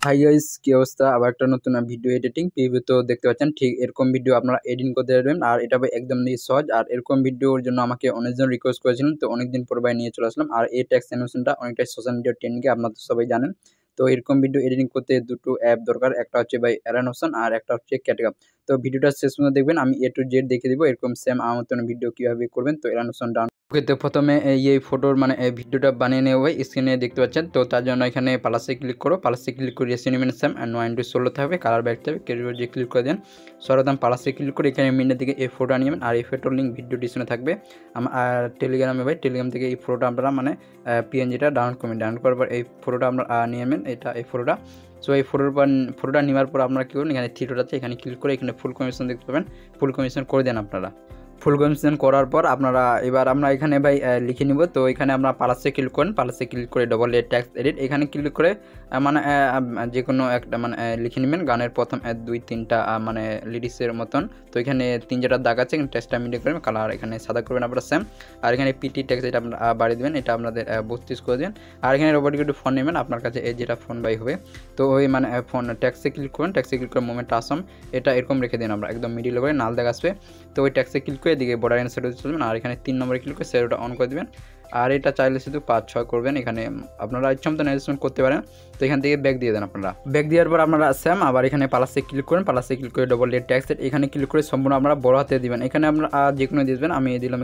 Hi guys, কি অবস্থা? আবার একটা নতুন ভিডিও এডিটিং প্রিভিউ তো দেখতে পাচ্ছেন। ঠিক এরকম ভিডিও আপনারা এডিট করতে পারবেন, আর এটা ভাই একদম সহজ। আর এরকম ভিডিওর জন্য আমাকে অনেকজন রিকোয়েস্ট করেছিলেন, তো অনেকদিন পর ভাই নিয়ে চলে আসলাম। আর এই টেক্সট অ্যানিমেশনটা অনেকটাই সোশ্যাল মিডিয়া ট্রেন্ডিংয়ে, আপনারা তো সবাই জানেন। তো এরকম ভিডিও এডিটিং করতে দুটো অ্যাপ দরকার, একটা হচ্ছে ভাই অ্যারানোশন আর একটা হচ্ছে ক্যাটকাপ। তো ভিডিওটা শেষ পর্যন্ত দেখবেন, আমি এ টু জেড দেখিয়ে দিব এরকম সেম আমার মতন ভিডিও কীভাবে করবেন। তো অ্যারানোশন ডাউন ওকে, তো প্রথমে এই ফটোর ভিডিওটা বানিয়ে নেওয়া হয়, স্ক্রিনে দেখতে পাচ্ছেন। তো তার জন্য এখানে প্লাসে ক্লিক করো, প্লাসে ক্লিক করে সিনেমেন সেম 9:16 থাকবে, কালার ব্যাক থাকবে, ক্যারিয়ার যে ক্লিক করে দেন সরদাম প্লাসে ক্লিক করে এখানে মিনের দিকে এই ফটো নিয়ে নেবেন। আর এই ফটোর লিঙ্ক ভিডিও ডিসক্রিপশনে থাকবে। আর টেলিগ্রামে ভাই, টেলিগ্রাম থেকে এই ফটোটা আপনারা পিএনজিটা ডাউনলোড করবেন। ডাউনলোড করার পর এই ফটোটা আপনারা নিয়ে নেবেন, এই ফটোটা। সো এই ফটোটা নেওয়ার পর আপনারা কী করবেন, এখানে থ্রিডট এখানে ক্লিক করে এখানে ফুল কমিশন দেখতে পাবেন, ফুল কমিশন করে দেন আপনারা। ফুল কমিশন করার পর আপনারা এবার আমরা এখানে ভাই লিখে নিব। তো এখানে আমরা প্লাসে ক্লিক করেন, প্লাসে ক্লিক করে ডবল টেক্সট এডিট এখানে ক্লিক করে যে কোনো একটা লিখে নেবেন গানের প্রথম 2-3টা লিরিক্সের মতন। তো এখানে 3-4টা দাগ আছে, এখানে টেক্সটটা মিডিয়ে করবেন, কালার এখানে সাদা করবেন আপনারা সেম। আর এখানে পিটি টেক্সট এটা আপনারা বাড়িয়ে দেবেন, এটা আপনাদের 32 করে দেবেন। আর এখানে রোবটিক একটু ফোন নেবেন আপনার কাছে এই যেটা ফোন বাই হবে। তো ওই ফোন টেক্সটে ক্লিক করুন, টেক্সটে ক্লিক করে মোমেন্ট আসম এটা এরকম রেখে দিন আমরা একদম মিডিল করে নাল দাগ আসবে। তো ওই টেক্সটে ক্লিক করে এদিকে বর্ডার এন্ড সেট চলবেন। আর এখানে 3 নম্বরে ক্লিক করে সেটটা অন করে দেবেন। আর এটা চাইলে শুধু 5-6 করবেন, এখানে আপনারা ইচ্ছা মতো অ্যাডজাস্টমেন্ট করতে পারেন। তো এখান থেকে ব্যাক দিয়ে দেন আপনারা। ব্যাক দেওয়ার পর আপনারা সেম আবার এখানে প্লাসে ক্লিক করেন, প্লাসে ক্লিক করে ডবল টেক্সট এখানে ক্লিক করে সম্পূর্ণ আপনারা বড় হাতে দিবেন। এখানে আপনারা যে কোনো দিয়ে দেবেন, আমি দিলাম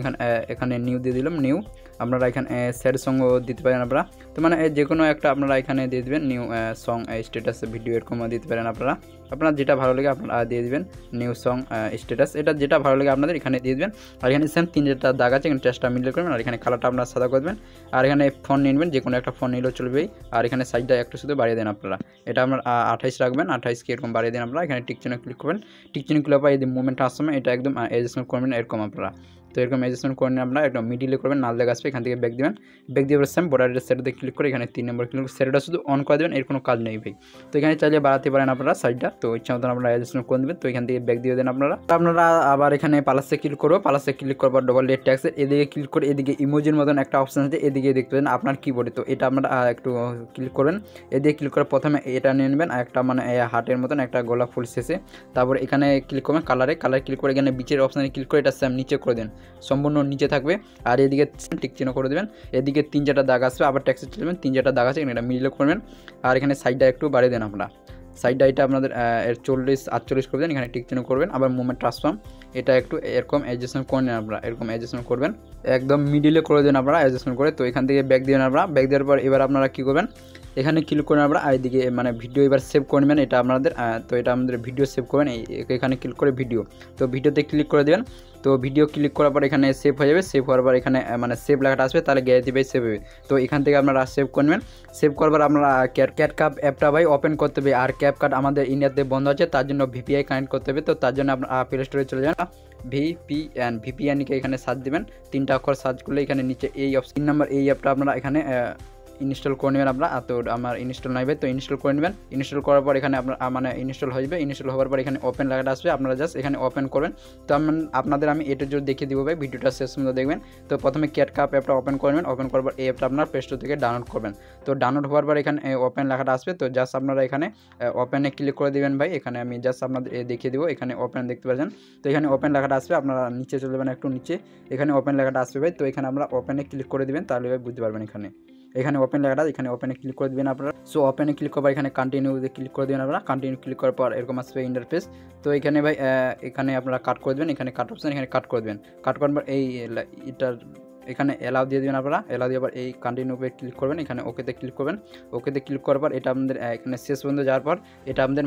এখানে নিউ দিয়ে দিলাম নিউ। আপনারা এখানে স্যাড সঙ্গও দিতে পারেন আপনারা। তো যে কোনো একটা আপনারা এখানে দিয়ে দেবেন নিউ সং স্ট্যাটাস ভিডিও এরকম দিতে পারেন আপনারা। আপনার যেটা ভালো লাগে আপনারা দিয়ে দেবেন নিউ সং স্ট্যাটাস, এটা যেটা ভালো লাগে আপনাদের এখানে দিয়ে দেবেন। আর এখানে সেম 3টা দাগ আছে, এখানে টেক্সটটা মিডল করবেন। আর এখানে কালারটা আপনারা সাদা করে দেবেন। আর এখানে ফোন নিয়ে নেবেন, যে কোনো একটা ফোন নিলেও চলবেই। আর এখানে সাইজটা একটু শুধু বাড়িয়ে দেন আপনারা, এটা আপনার 28 রাখবেন, 28কে এরকম বাড়িয়ে দেন আপনারা। এখানে টিক চিহ্নে ক্লিক করবেন, টিক চিহ্নে ক্লিক করে এই যে মুভমেন্টটা আসবে এটা একদম অ্যাডজাস্টমেন্ট করবেন এরকম আপনারা। তো এরকম অ্যাডজাস্টমেন্ট করে নিন আপনারা, একদম মিডিলে করবেন, নাল দাগ আসবে, এখান থেকে ব্যাক দেবেন। ব্যাক দিয়ে সেম বর্ডারের সেটতে ক্লিক করে এখানে 3 নম্বর ক্লিক করে সেটটা শুধু অন করে দেবেন, এর কোনো কাজ নেই ভাই। তো এখানে চাইলে বাড়াতে পারেন আপনারা সাইডটা, তো ইচ্ছা মতন আপনারা অ্যাডজাস্টমেন্ট করে দেবেন। তো এখান থেকে ব্যাক দিয়ে দেন আপনারা। আবার এখানে প্লাসে ক্লিক করবো, প্লাসে ক্লিক করবার ডবল টেক্সট এদিকে ক্লিক করে এদিকে ইমোজির মতন একটা অপশন আছে, এদিকে দেখতে পাবেন আপনার কিবোর্ডে। তো এটা আপনারা একটু ক্লিক করবেন, এদিকে ক্লিক করে প্রথমে এটা নিয়ে নেবেন, একটা হার্টের মতন একটা গোলাপ ফুল শেষে। তারপর এখানে ক্লিক করবেন কালারে ক্লিক করে এখানে বিচের অপশানে ক্লিক করে এটা সেম নিচে করে দেন, সম্পূর্ণ নিচে থাকবে। আর এদিকে টিক চিহ্ন করে দেবেন, এদিকে 3-4টা দাগ আসবে, আবার টেক্সটে চলবেন 3-4টা দাগ আছে, এখানে এটা মিডিলে করবেন। আর এখানে সাইডটা একটু বাড়িয়ে দেন আপনারা, সাইডটা এটা আপনাদের 40-48 করবেন, এখানে টিক চিহ্ন করবেন। আবার মুভমেন্ট ট্রান্সফর্ম এটা একটু এরকম অ্যাডজাস্টমেন্ট করে নেন আপনারা, এরকম অ্যাডজাস্টমেন্ট করবেন, একদম মিডিলে করে দেন আপনারা অ্যাডজাস্টমেন্ট করে। তো এখান থেকে ব্যাক দিয়ে আপনারা, ব্যাক দেওয়ার পর এবার আপনারা কী করবেন, এখানে ক্লিক করেন আপনারা, এইদিকে ভিডিও এবার সেভ করে নেবেন এটা আপনাদের। তো এটা আমাদের ভিডিও সেভ করবেন, এখানে ক্লিক করে ভিডিও, তো ভিডিওতে ক্লিক করে দেবেন। তো ভিডিও ক্লিক করার পর এখানে সেভ হয়ে যাবে, সেভ হওয়ার পর এখানে সেভ লেখাটা আসবে, তাহলে গ্যালারি ভাই সেভ হবে। তো এখান থেকে আপনারা সেভ করবেন। সেভ করার পর আপনারা ক্যাটকাপ অ্যাপটা ভাই ওপেন করতে হবে। আর ক্যাপকাট আমাদের ইন্ডিয়াতে বন্ধ আছে, তার জন্য ভিপিআই কানেক্ট করতে হবে। তো তার জন্য আপনার প্লে স্টোরে চলে যান, ভিপিএনকে এখানে সার্চ দেবেন, 3টা অক্ষর সার্চ করলে এখানে নিচে এই অপশন নাম্বার এই অ্যাপটা আপনারা এখানে ইনস্টল করে নেবেন আপনারা। তো আমার ইনস্টল নাই ভাই, তো ইনস্টল করে নেবেন। ইনস্টল করার পর এখানে আপনার ইনস্টল হয়ে যাবে। ইনস্টল হওয়ার পর এখানে ওপেন লেখাটা আসবে, আপনারা জাস্ট এখানে ওপেন করবেন। তো আপনাদের আমি এটা জন্য দেখিয়ে দিব ভাই, ভিডিওটা শেষ পর্যন্ত দেখবেন। তো প্রথমে ক্যাটকাপ অ্যাপটা ওপেন করে নেবেন, ওপেন করার পর এই অ্যাপটা আপনার প্লে স্টোর থেকে ডাউনলোড করবেন। তো ডাউনলোড হওয়ার পর এখানে ওপেন লেখাটা আসবে, তো জাস্ট আপনারা এখানে ওপেনে ক্লিক করে দেবেন ভাই। এখানে আমি জাস্ট আপনাদের দেখিয়ে দিব, এখানে ওপেন দেখতে পাচ্ছেন। তো এখানে ওপেন লেখাটা আসবে, আপনারা নিচে চলে যাবেন একটু নিচে, এখানে ওপেন লেখাটা আসবে ভাই। তো এখানে আমরা ওপেনে ক্লিক করে দেবেন, তাহলে ভাই বুঝতে পারবেন। এখানে ওপেন লেখাটা, এখানে ওপেনে ক্লিক করে দেবেন আপনারা। সো ওপেনে ক্লিক করার এখানে কন্টিনিউতে ক্লিক করে দেবেন আপনারা। কন্টিনিউ ক্লিক করার পর এরকম আসবে ইন্টারফেস। তো এখানে ভাই এখানে আপনারা কাট করে দেবেন, এখানে কাট অপশন এখানে কাট করে দেবেন। কাট করার পর এটার এখানে অ্যালাউ দিয়ে দেবেন আপনারা। অ্যালাউ দিয়ে আবার এই কন্টিনিউতে ক্লিক করবেন, এখানে ওকেতে ক্লিক করবেন। ওকেতে ক্লিক করার পর এটা আমাদের এখানে শেষ পর্যন্ত যাওয়ার পর এটা আমাদের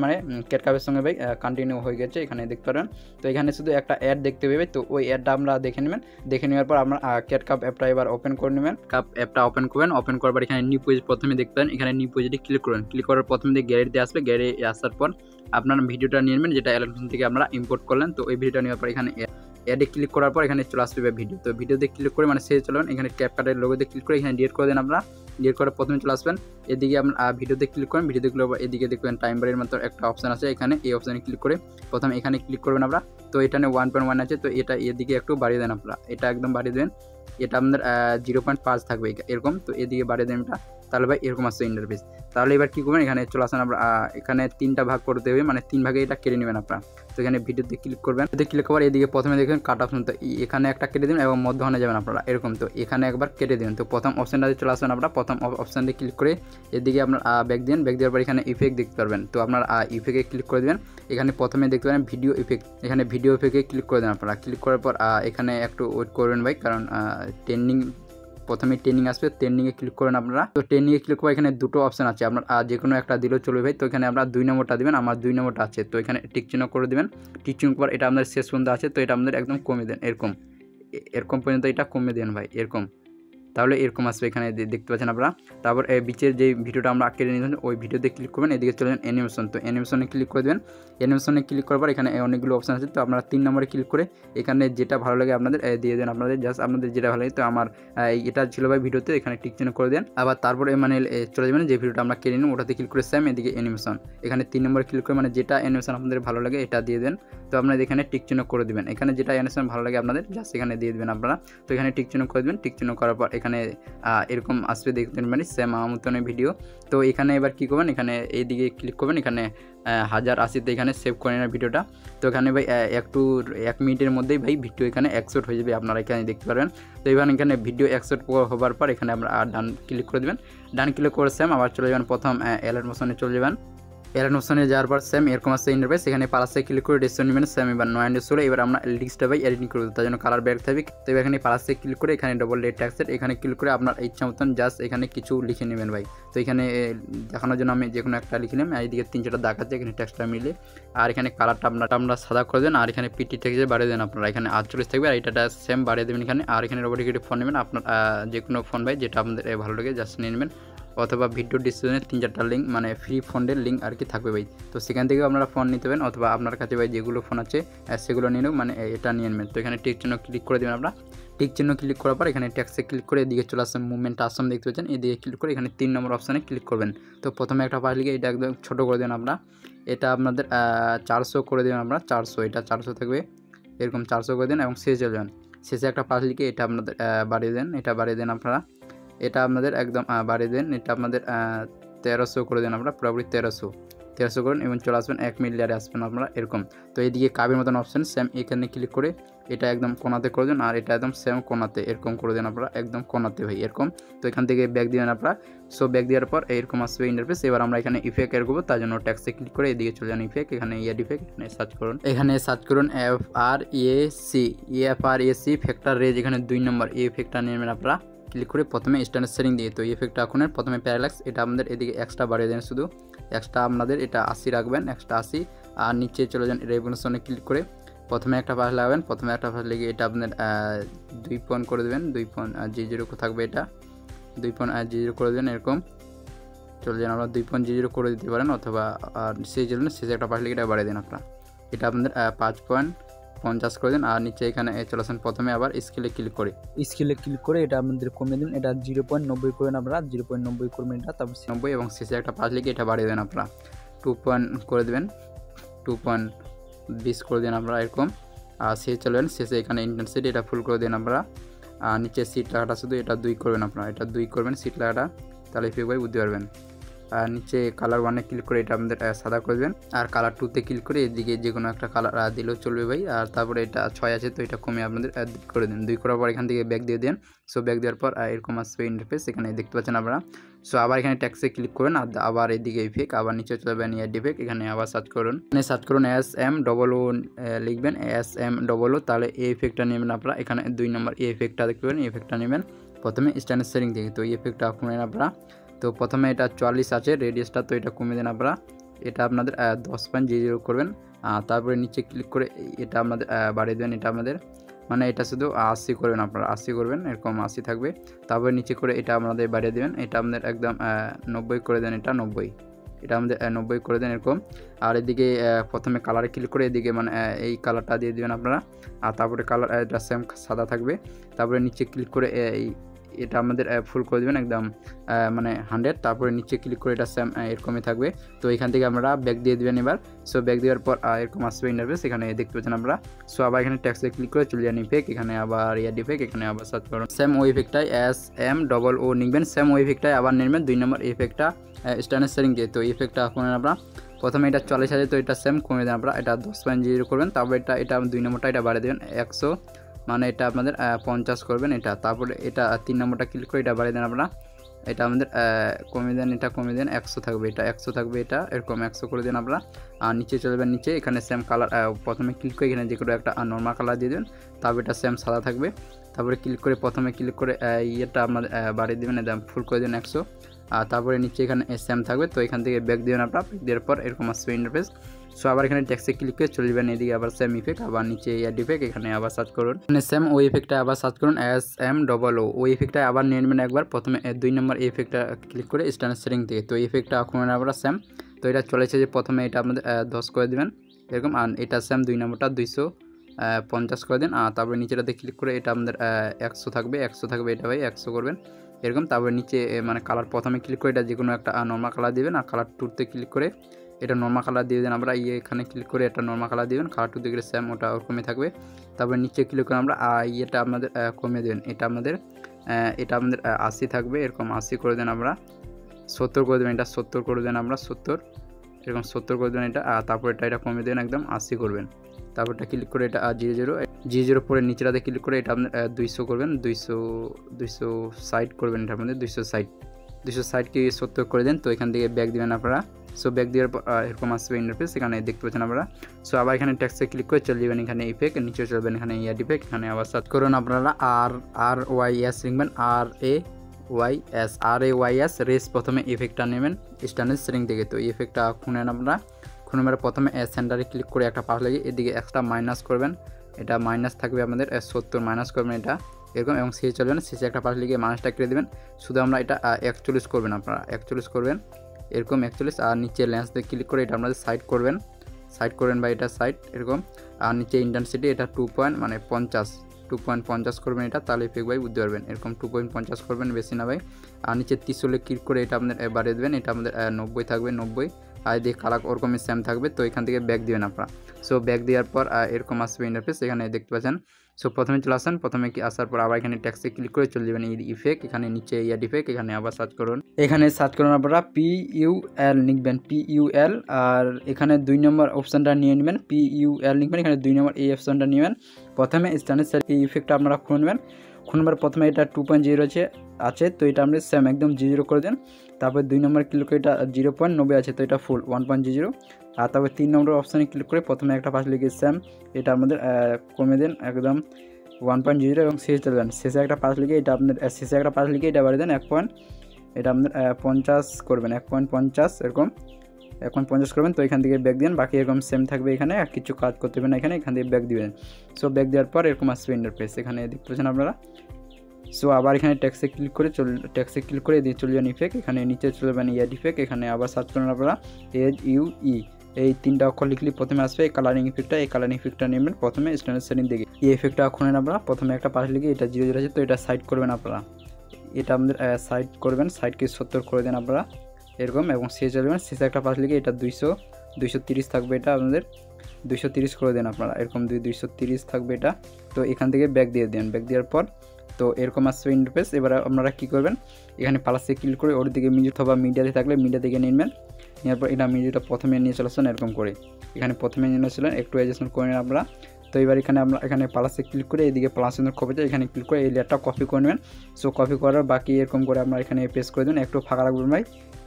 ক্যাটকাপের সঙ্গে ভাই কন্টিনিউ হয়ে গেছে, এখানে দেখতে পারবেন। তো এখানে শুধু একটা অ্যাড দেখতে পাবে, তো ওই অ্যাডটা আমরা দেখে নেবেন। দেখে নেওয়ার পর আমরা ক্যাটকাপ অ্যাপটা এবার ওপেন করে নেবেন। কাপ অ্যাপটা ওপেন করবেন, ওপেন করার পর এখানে নিউ পেজ প্রথমে দেখতে পাবেন, এখানে নিউ পেজে ক্লিক করবেন। ক্লিক করার প্রথমে দিয়ে গ্যালারিতে আসবে, গ্যালারি আসার পর আপনার ভিডিওটা নিয়ে নেবেন যেটা অ্যালবাম থেকে আমরা ইম্পোর্ট করলেন। তো ওই ভিডিওটা নেওয়ার পর এখানে অ্যাডে ক্লিক করার পর এখানে চলে আসবে ভিডিও। তো ভিডিওতে ক্লিক করে শেষ চলবেন, এখানে ক্যাপকাটের লোগোতে ক্লিক করে এখানে ডিলিট করে দেন আপনারা। ডিলিট করে প্রথমে চলে আসবেন, এদিকে আপনার ভিডিওতে ক্লিক করেন। ভিডিওতে ক্লিক করে এদিকে দেখবেন টাইম বারের মতো একটা অপশান আছে, এখানে এই অপশানে ক্লিক করে প্রথমে এখানে ক্লিক করবেন আপনারা। তো এখানে 1.1 আছে, তো এটা এদিকে একটু বাড়িয়ে দেন আপনারা, এটা একদম বাড়িয়ে দেবেন। এটা আপনাদের 0.5 থাকবে এরকম, তো এদিকে বাড়িয়ে দেন এটা। তাহলে ভাই এরকম আসছে ইন্টারফেস। তাহলে এবার কী করবেন, এখানে চলে আসেন, আমরা এখানে 3টা ভাগ করতে হবে, মানে 3 ভাগে এটা কেটে নেবেন আপনারা। তো এখানে ভিডিওতে ক্লিক করবেন, ক্লিক করার এদিকে প্রথমে দেখবেন কাট অপশন, তো এখানে একটা কেটে দেবেন এবং মধ্যখানে যাবেন আপনারা এরকম, তো এখানে একবার কেটে দেবেন। তো প্রথম অপশানটাতে চলে আসবেন, আপনারা প্রথম অপশানটি ক্লিক করে এদিকে আপনার ব্যাক দিন, ব্যাক দেওয়ার পর এখানে ইফেক্ট দেখতে পারবেন। তো আপনার ইফেক্টে ক্লিক করে দেবেন, এখানে প্রথমে দেখতে পারেন ভিডিও ইফেক্ট, এখানে ভিডিও ইফেক্টে ক্লিক করে দেন আপনারা। ক্লিক করার পর এখানে একটু ওয়েট করবেন ভাই, কারণ ট্রেন্ডিং প্রথমে ট্রেনিং আসবে, ট্রেনিংয়ে ক্লিক করেন আপনারা। তো ট্রেনিংয়ে ক্লিক করে এখানে দুটো অপশান আছে, আপনার যে কোনো একটা দিলেও চলবে ভাই। তো এখানে আপনারা 2 নম্বরটা দেবেন, আমার 2 নম্বরটা আছে, তো এখানে টিক চিহ্ন করে দেবেন। টিক চিহ্ন পর এটা আপনাদের শেষ পর্যন্ত আছে, তো এটা আপনাদের একদম কমে দেন, এরকম পর্যন্ত এটা কমে দেন ভাই, এরকম। তাহলে এরকম আসবে, এখানে দেখতে পাচ্ছেন আপনারা। তারপর বিচের যে ভিডিওটা আমরা কেটে নিয়েছিলাম ওই ভিডিওতে ক্লিক করবেন, এদিকে চলে যান অ্যানিমেশন, তো অ্যানিমেশনে ক্লিক করে দেবেন। অ্যানিমেশনে ক্লিক করার পর এখানে অনেকগুলো অপশান আছে, তো আপনারা 3 নম্বরে ক্লিক করে এখানে যেটা ভালো লাগে আপনাদের দিয়ে দেন, আপনাদের জাস্ট আপনাদের যেটা ভালো লাগে। তো আমার এটা ছিল ভাই ভিডিওতে, এখানে টিক চিহ্ন করে দেন। আবার তারপরে মানে চলে যাবেন যে ভিডিওটা আমরা কেটে নিন ওটাতে ক্লিক করে সেম, এদিকে অ্যানিমেশন, এখানে 3 নম্বরে ক্লিক করে মানে যেটা অ্যানিমেশন আপনাদের ভালো লাগে এটা দিয়ে দেন। তো আপনারা এখানে টিক চিহ্ন করে দেবেন, এখানে যেটা অ্যানিমেশন ভালো লাগে আপনাদের জাস্ট এখানে দিয়ে দেবেন আপনারা। তো এখানে টিক চিহ্ন করে দেবেন, টিক চিহ্ন করার পর এখানে এরকম আসবে, দেখতেন মানে সেম আমার মতনের ভিডিও। তো এখানে এবার কী করবেন, এখানে এইদিকে ক্লিক করবেন, এখানে 1080তে এখানে সেভ করে নেন ভিডিওটা। তো এখানে ভাই 1 মিনিটের মধ্যেই ভাই ভিডিও এখানে এক্সপোর্ট হয়ে যাবে, আপনারা এখানে দেখতে পারবেন। তো এবার এখানে ভিডিও এক্সপোর্ট হওয়ার পর এখানে আমরা ডান ক্লিক করে দেবেন, ডান ক্লিক করে সেম আবার চলে যাবেন প্রথম অ্যালার্ট মোশনে চলে যাবেন। এরকম অপশনে যাওয়ার পর সেম এরকম আসছে ইন্টারফেস, এখানে প্লাসে ক্লিক করে ডিসিশন নেবেন সেম, এবার 916 এবার আমরা লিস্টটা ভাই এডিটিং করব, তার জন্য কালার ব্যাক থাকবে। তো এখানে প্লাসে ক্লিক করে এখানে ডবল রেড ট্যাক্সেট এখানে ক্লিক করে আপনার ইচ্ছা মতন জাস্ট এখানে কিছু লিখে নেবেন ভাই। তো এখানে দেখানোর জন্য আমি যে কোনো একটা লিখে নিলাম, এইদিকে 3-4টা দাগ আছে এখানে টেক্সটটা মিলে, আর এখানে কালারটা আমরা সাদা করে দেন, আর এখানে পিটি টেক্সটে বাড়িয়ে দেন আপনারা, এখানে 48 থাকবে, আর এটা সেম বাড়িয়ে দেবেন এখানে। আর এখানে রোবোটিক ফোন নেবেন আপনার যে কোনো ফোন ভাই যেটা আপনাদের ভালো লাগে জাস্ট নিয়ে নেবেন, অথবা ভিডিও ডিসক্রিপশনে 3-4টা লিঙ্ক মানে ফ্রি ফোনের লিঙ্ক আর কি থাকবে ভাই। তো সেখান থেকেও আপনারা ফোন নিতে পারেন, অথবা আপনার কাছে ভাই যেগুলো ফোন আছে সেগুলো নিয়ে নেব, মানে এটা নিয়ে নেবেন। তো এখানে টিক চিহ্ন ক্লিক করে দেবেন আপনারা, টিক চিহ্ন ক্লিক করার পর এখানে ট্যাক্সে ক্লিক করে এদিকে চলে আসছে মুভমেন্ট আসাম দেখতে পাচ্ছেন, এদিকে ক্লিক করে এখানে 3 নম্বর অপশানে ক্লিক করবেন। তো প্রথমে একটা পাশ লিখে এটা একদম ছোটো করে দেবেন আপনারা, এটা আপনাদের 400 করে দেবেন আপনারা, 400 এটা 400 থাকবে, এরকম 400 করে দেন এবং শেষে চলে যান। শেষে একটা পাশ লিখে এটা আপনাদের বাড়িয়ে দেন, এটা বাড়িয়ে দেন আপনারা, এটা আপনাদের একদম বাড়িয়ে দেন, এটা আপনাদের 1300 করে দেন আপনারা, পুরোপুরি 1300 করুন এবং চলে আসবেন 1 মিনিট লেয়ারে আসবেন আপনারা এরকম। তো এইদিকে কাবের মতন অপশান সেম এখানে ক্লিক করে এটা একদম কোনাতে করে দেন, আর এটা একদম সেম কোনাতে এরকম করে দেন আপনারা, একদম কোনাতে ভাই এরকম। তো এখান থেকে ব্যাক দিবেন আপনারা, সো ব্যাক দেওয়ার পর এরকম আসবে ইন্টারফেস। এবার আমরা এখানে ইফেক্ট এর করবো, তার জন্য ট্যাক্সে ক্লিক করে এদিকে চলে যান ইফেক্ট, এখানে ইয়ার ইফেক্ট এখানে সার্চ করুন FRAC ফ্যাক্টর রেজ, এখানে 2 নম্বর এই ইফেক্টটা নেবেন আপনারা। ক্লিক করে প্রথমে স্ট্যান্ডার্ড সেটিং দিয়ে তো এই ইফেক্টটা এখন প্রথমে প্যারালাক্স, এটা আমাদের এদিকে এক্সট্রা বাড়িয়ে দেন, শুধু এক্সট্রা আপনাদের এটা 80 রাখবেন, এক্সট্রা 80। আর নিচে চলে যান রেভলিউশনে ক্লিক করে প্রথমে একটা পাশ লাগাবেন, প্রথমে একটা পাশ লেগে এটা আপনার 2 পয়েন্ট করে দেবেন, 2.00 থাকবে, এটা 2.00 করে দেবেন এরকম। চলে যান আপনারা 2.00 করে দিতে পারেন, অথবা সেই জন্য শেষে একটা পাশ লেগে এটা বাড়িয়ে দেন আপনারা, এটা আপনাদের 5.50 করে দিন। আর নিচে এখানে চলে আসেন প্রথমে আবার স্কেলে ক্লিক করে এটা আপনাদের কমিয়ে দিন, এটা 0.90 করবেন আপনারা, 0.90 করবেন এটা, তারপর 90 এবং শেষে একটা পাশ লিখে এটা বাড়িয়ে দেন আপনারা, 2 করে দেবেন, 2.20 করে দেন আপনারা এরকম। আর শেষে চলবেন, শেষে এখানে ইন্টেন্সিটি এটা ফুল করে দেন আপনারা। আর নিচে সিট লাগাটা শুধু এটা 2 করবেন আপনারা, এটা 2 করবেন সিট লাগাটা, তাহলে ইফেক্ট ভাই বুঝতে পারবেন। আর নিচে কালার 1-এ ক্লিক করে এটা আমাদের সাদা করে দেবেন, আর কালার 2-তে ক্লিক করে এদিকে যে কোনো একটা কালার দিলেও চলবে ভাই। আর তারপরে এটা 6 আছে, তো এটা কমে আপনাদের 2 করে দেন, 2 করার পর এখান থেকে ব্যাক দিয়ে দেন। সো ব্যাক দেওয়ার পর এরকম আসবে ইন্টারফেস, এখানে দেখতে পাচ্ছেন আপনারা। সো আবার এখানে ট্যাক্সে ক্লিক করবেন, আর আবার এদিকে ইফেক্ট, আবার নিচে চলে যাবেন ইয়ার ইফেক্ট, এখানে আবার সার্চ করুন, SMOO লিখবেন, SMOO, তাহলে এই ইফেক্টটা নেবেন আপনারা। এখানে 2 নম্বর এই ইফেক্টটা দেখতে পাবেন, এই ইফেক্টটা নেবেন প্রথমে স্ট্যান্ডার্ড সেটিং থেকে, তো এই ইফেক্টটা কমেন আপনারা। তো প্রথমে এটা 44 আছে রেডিয়াসটা, তো এটা কমিয়ে দেন আপনারা, এটা আপনাদের 10.00 করবেন। তারপরে নিচে ক্লিক করে এটা আপনাদের বাড়িয়ে দেবেন, এটা আপনাদের মানে এটা শুধু 80 করবেন আপনারা, 80 করবেন এরকম 80 থাকবে। তারপরে নিচে করে এটা আপনাদের বাড়িয়ে দেবেন, এটা আপনাদের একদম 90 করে দেন, এটা 90, এটা আমাদের 90 করে দেন এরকম। আর এদিকে প্রথমে কালারে ক্লিক করে এদিকে মানে এই কালারটা দিয়ে দেবেন আপনারা, আর তারপরে কালার এটা সেম সাদা থাকবে। তারপরে নিচে ক্লিক করে এটা আমাদের ফুল করে দেবেন একদম মানে 100। তারপরে নিচে ক্লিক করে এটা সেম এরকমই থাকবে। তো এখান থেকে আমরা ব্যাক দিয়ে দেবেন এবার। সো ব্যাক দেওয়ার পর এরকম আসবে ইন্টারফেস, এখানে দেখতে পাচ্ছেন আমরা। সো আবার এখানে টেক্সটে ক্লিক করে চলে যান ইফেক্ট, এখানে আবার ইয়ার ইফেক্ট, এখানে আবার সার্চ করুন সেম ওই ইফেক্টটাই SMOO লিখবেন। সেম ওই ইফেক্টটাই আবার নেবেন 2 নম্বর ইফেক্টটা স্ট্যান্ডার্ড সেটিং দিয়ে। তো ইফেক্টটা কমেন আপনারা প্রথমে এটা 40,000, তো এটা সেম কমে দেন আপনারা, এটা 10.0 করবেন। তারপর এটা 2 নম্বরটা এটা বাড়িয়ে দেবেন 100, মানে এটা আপনাদের 50 করবেন এটা। তারপরে এটা 3 নম্বরটা ক্লিক করে এটা বাড়িয়ে দেন আপনারা, এটা আমাদের কমিয়ে দেন, এটা কমিয়ে দেন 100 থাকবে, এটা 100 থাকবে, এটা এরকম 100 করে দেন আপনারা। আর নিচে চলে যাবেন, নিচে এখানে সেম কালার প্রথমে ক্লিক করে এখানে যে কোনো একটা নর্মাল কালার দিয়ে দেবেন। তারপর এটা সেম সাদা থাকবে। তারপরে ক্লিক করে প্রথমে ক্লিক করে ইয়েটা আপনার বাড়িয়ে দেবেন, একদম ফুল করে দেন 100। আর তারপরে নিচে এখানে সেম থাকবে। তো এখান থেকে ব্যাক দেবেন আপনারা, ব্যাক দেওয়ার পর এরকম আসবে ইন্টারফেস। সো আবার এখানে টেক্সটে ক্লিক করে চলে যাবেন এদিকে, আবার সেম ইফেক্ট, আবার নিচে ইয়ার ইফেক্ট, এখানে আবার সার্চ করুন, এখানে সেম ওই ইফেক্টটা আবার সার্চ করুন SMOO। ওই ইফেক্টটা আবার নিয়ে নেবেন একবার, প্রথমে 2 নম্বর ইফেক্টটা ক্লিক করে স্ট্যান্ডার্ড সেটিং থেকে। তো ইফেক্টটা এখন আবার সেম, তো এটা চলেছে যে প্রথমে এটা আপনাদের 10 করে দেবেন এরকম। আর এটা সেম 2 নম্বরটা 250 করে দেন। আর তারপরে নিচেটাতে ক্লিক করে এটা আমাদের 100 থাকবে, 100 থাকবে, এটা ভাই 100 করবেন এরকম। তারপরে নিচে মানে কালার প্রথমে ক্লিক করে এটা যে কোনো একটা নর্মাল কালার দিবেন। আর কালার টুতে ক্লিক করে এটা নর্মাল কালার দিয়ে দেন আমরা, এখানে ক্লিক করে এটা নর্মাল কালার দিবেন, কালার টুতে গেলে সেম ওটা ওরকমই থাকবে। তারপরে নিচে ক্লিক করে আমরা ইয়েটা আপনাদের কমিয়ে দেবেন, এটা আমাদের 80 থাকবে এরকম, 80 করে দেন আমরা। 70 করে দেবেন, এটা 70 করে দেন আমরা, 70 এরকম 70 করে দেবেন এটা। আর তারপর এটা কমিয়ে দেবেন একদম 80 করবেন। তারপর এটা ক্লিক করে এটা 00 পরে নিচেটাতে ক্লিক করে এটা আপনার 200 করবেন, 260 করবেন, এটা আপনাদের 260কে 70 করে দেন। তো এখান থেকে ব্যাক দিবেন আপনারা। সো ব্যাক দেওয়ার পর এরকম আসবে ইন্টারফেস, এখানে দেখতে পাচ্ছেন আপনারা। সো আবার এখানে টেক্সটে ক্লিক করে চলে যাবেন, এখানে ইফেক্ট, নিচে চলবেন এখানে ইয়ার ইফেক্ট, এখানে আবার সার্চ করুন আপনারা RAYS লিখবেন, RAYS রেস, প্রথমে ইফেক্টটা নেবেন স্ট্যান্ডার্ড সেটিং থেকে। তো ইফেক্টটা খুনেন আপনারা, খুনে মেরে প্রথমে সেন্টারে ক্লিক করে একটা পাশ লাগিয়ে এদিকে এক্সট্রা মাইনাস করবেন, এটা মাইনাস থাকবে আমাদের 70 মাইনাস করবেন এটা এরকম, এবং শেষে চলবেন, শেষে একটা পাশ লিখে মাইনাসটা কেটে দেবেন। শুধু আমরা এটা 41 করবেন, আপনারা 41 করবেন এরকম 41। আর নিচে লেন্সতে ক্লিক করে এটা আপনাদের সাইড করবেন বা এটা সাইড এরকম। আর নিচে ইন্টেন্সিটি এটা 2.50 করবেন এটা, তাহলে ইফেক্ট ভাই বুঝতে পারবেন, এরকম 2.50 করবেন, বেশি না ভাই। আর নিচে 30 ক্লিক করে এটা আপনাদের বাড়িয়ে দেবেন, এটা আমাদের 90 থাকবে, 90। আর দিয়ে কালার ওরকমই সেম থাকবে। তো এখান থেকে ব্যাক দিবেন আপনারা। সো ব্যাক দেওয়ার পর এরকম আসবে ইন্টারফেস, এখানে দেখতে পাচ্ছেন। সো প্রথমে চলে আসেন, প্রথমে কি আসার পর আবার এখানে টেক্সটে ক্লিক করে চলে যাবেন ইফেক্ট, এখানে নিচে ইয়ার ইফেক্ট, এখানে আবার সার্চ করুন, এখানে সার্চ করুন আপনারা PUL লিখবেন, PUL। আর এখানে 2 নম্বর অপশানটা নিয়ে নেবেন, PUL লিখবেন, এখানে 2 নম্বর এই অপশানটা নেবেন। প্রথমে স্ট্যান্ডার্ড এই ইফেক্টটা আপনারা খুলবেন, খুলবার প্রথমে এটা 2.0 আছে, তো এটা আপনি সেম একদম 0 করে দেন। তারপর 2 নম্বর ক্লিক করে এটা 0.90 আছে, তো এটা ফুল 1.0। আর তারপর 3 নম্বর অপশানে ক্লিক করে প্রথমে একটা পাশ লিখে সেম, এটা আমাদের কমে দেন একদম 1.0 এবং শেষে চলবেন, শেষে একটা পাশ লিখে এটা আপনার শেষে একটা পাশ লিখে এটা বাড়িয়ে দেন 1 পয়েন্ট, এটা আপনাদের 50 করবেন, 1.50 এরকম 1.50 করবেন। তো এখান থেকে ব্যাক দিন, বাকি এরকম সেম থাকবে, এখানে আর কিছু কাজ করতে হবে না, এখান থেকে ব্যাক দিবেন। সো ব্যাক দেওয়ার পর এরকম আসবে ইন্টারফেস, এখানে দেখতে পাচ্ছেন আপনারা। সো আবার এখানে টেক্সটে ক্লিক করে দিয়ে চলে যান ইফেক্ট, এখানে নিচে চলে যাবেন ইয়ার ইফেক্ট, এখানে আবার সার্চ করুন আপনারা HUE, এই 3টা অক্ষর লিখলে প্রথমে আসবে এই কালারিং ইফেক্টটা, এই কালারিং ইফেক্টটা নেবেন প্রথমে স্ট্যান্ডার্ড সেটিং থেকে। এই ইফেক্টটা খুলেন আপনারা, প্রথমে একটা পাশ লিখে এটা 0 আছে, তো এটা সাইড করবেন আপনারা, এটা আমাদের সাইড করবেন, সাইডকে 70 করে দেন আপনারা এরকম, এবং শেষে চলবেন, শেষে একটা পাশ লিখে এটা 230 থাকবে, এটা আপনাদের 230 করে দেন আপনারা এরকম, 230 থাকবে এটা। তো এখান থেকে ব্যাক দিয়ে দেন, ব্যাক দেওয়ার পর তো এরকম আসবে ইন্টারফেস। এবার আপনারা কী করবেন, এখানে প্লাসে ক্লিক করে ওর দিকে মিডিয়া অথবা মিডিয়াতে থাকলে মিডিয়া থেকে নেবেন, নেওয়ার পর এটা মিডিয়াটা প্রথমে নিয়ে চলে আসেন এরকম করে, এখানে প্রথমে নিয়ে আসলেন, একটু অ্যাডজাস্টমেন্ট করে নেন আপনারা। তো এবার এখানে আমরা এখানে প্লাসে ক্লিক করে এদিকে প্লাস কপি যায়, এখানে ক্লিক করে এই লেয়ারটা কপি করে নেবেন। সো কপি করার বাকি এরকম করে আপনারা এখানে পেস্ট করে দিন, একটু ফাঁকা রাখবেন ভাই,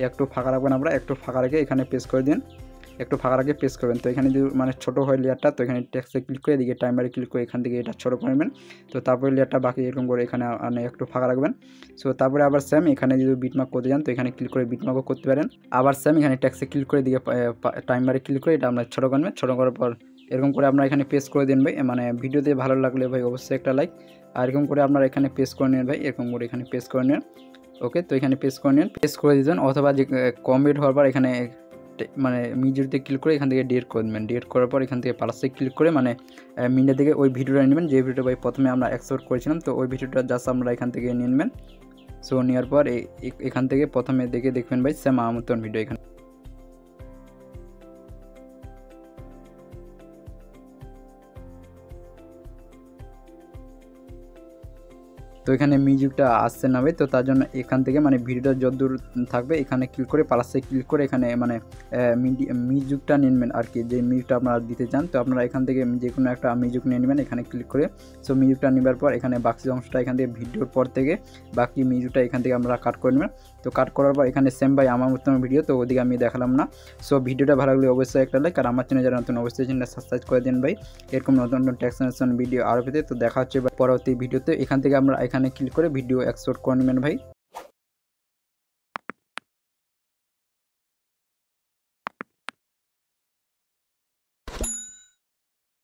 একটু ফাঁকা রাখবেন, আমরা একটু ফাঁকা রেখে এখানে পেস্ট করে দিন, একটু ফাঁকা রাখে পেস্ট করবেন। তো এখানে যদি মানে ছোটো হয় লেয়ারটা, তো এখানে টেক্সটে ক্লিক করে এদিকে টাইমারে ক্লিক করে এখান থেকে এটা ছোটো করবেন। তো তারপরে লেয়ারটা বাকি এরকম করে এখানে একটু ফাঁকা রাখবেন। সো তারপরে আবার সেম এখানে যদি বিটমার্ক করতে যান, তো এখানে ক্লিক করে বিটমার্কও করতে পারেন। আবার সেম এখানে টেক্সটে ক্লিক করে এদিকে টাইমারে ক্লিক করে এটা আমরা ছোটো করবেন, ছোটো করার পর এরকম করে আপনারা এখানে পেস্ট করে দিন ভাই। মানে ভিডিওতে ভালো লাগলে ভাই অবশ্যই একটা লাইক, আর এরকম করে আপনারা এখানে পেস্ট করে নেন ভাই, এরকম করে এখানে পেস্ট করে নেন। ওকে, তো এখানে পেস্ট করে নেন, পেস্ট করে দিতেন, অথবা যে কমপ্লিট হওয়ার পর এখানে মানে মিউজিকতে ক্লিক করে এখান থেকে ডিলিট করে দেবেন। ডিলিট করার পর এখান থেকে প্লাসে ক্লিক করে মানে মিডিয়া থেকে ওই ভিডিওটা নেবেন যে ভিডিওটা ভাই প্রথমে আমরা এক্সপোর্ট করেছিলাম। তো ওই ভিডিওটা জাস্ট আমরা এখান থেকে নিয়ে নেবেন। সো নেওয়ার পর এখান থেকে প্রথমে দেখবেন ভাই সেম আমার মতন ভিডিও এখানে তো এখানে মিউজিকটা আসছে না ভাই। তো তার জন্য এখান থেকে মানে ভিডিওটা যতদূর থাকবে এখানে ক্লিক করে প্লাসে ক্লিক করে এখানে মানে মিউজিকটা নিয়ে নেবেন আর কি, যে মিউজিকটা আপনারা দিতে চান। তো আপনারা এখান থেকে যে কোনো একটা মিউজিক নিয়ে নেবেন এখানে ক্লিক করে। সো মিউজিকটা নেবার পর এখানে বাকি অংশটা এখান থেকে ভিডিওর পর থেকে বাকি মিউজিকটা এখান থেকে আমরা কাট করে নেবেন। তো কাট করার পর এখানে সেম ভাই আমার মতন ভিডিও, তো ওদিকে আমি দেখালাম না। সো ভিডিওটা ভালো লাগলে অবশ্যই একটা লাইক, আর আমার চ্যানেল যারা নতুন অবশ্যই চ্যানেলটা সাবস্ক্রাইব করে দিন ভাই এরকম নতুন নতুন ট্যাক্সেশন ভিডিও আরও পেতে। তো দেখা হচ্ছে পরবর্তী ভিডিওতে। এখান থেকে আমরা এখানে ক্লিক করে ভিডিও এক্সপোর্ট করে নেবেন ভাই।